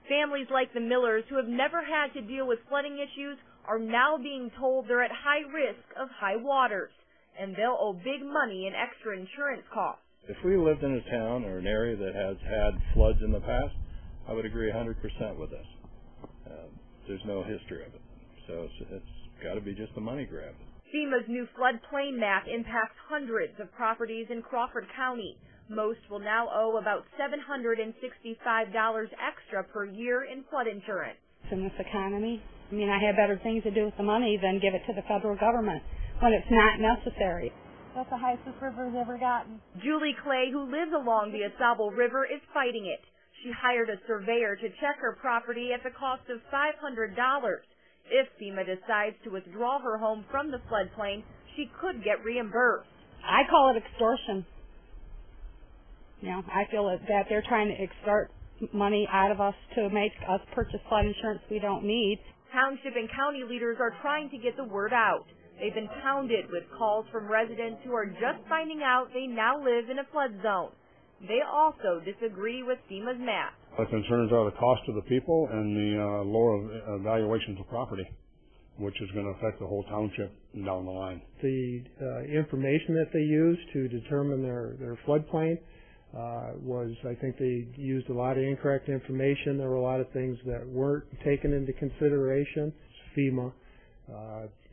Families like the Millers, who have never had to deal with flooding issues, are now being told they're at high risk of high waters, and they'll owe big money in extra insurance costs. If we lived in a town or an area that has had floods in the past, I would agree 100% with this. There's no history of it, so it's got to be just a money grab. FEMA's new floodplain map impacts hundreds of properties in Crawford County. Most will now owe about $765 extra per year in flood insurance. In this economy, I mean, I have better things to do with the money than give it to the federal government when it's not necessary. That's the highest this river has ever gotten. Julie Clay, who lives along the AuSable River, is fighting it. She hired a surveyor to check her property at the cost of $500. If FEMA decides to withdraw her home from the floodplain, she could get reimbursed. I call it extortion. You know, I feel that they're trying to extort money out of us to make us purchase flood insurance we don't need. Township and county leaders are trying to get the word out. They've been pounded with calls from residents who are just finding out they now live in a flood zone. They also disagree with FEMA's map. The concerns are the cost to the people and the lower valuations of property, which is going to affect the whole township down the line. The information that they used to determine their floodplain was, I think they used a lot of incorrect information. There were a lot of things that weren't taken into consideration. FEMA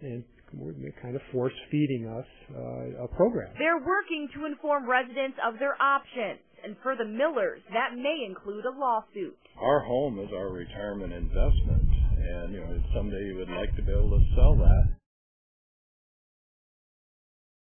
and kind of force-feeding us a program. They're working to inform residents of their options, and for the Millers, that may include a lawsuit. Our home is our retirement investment, and someday you would like to be able to sell that.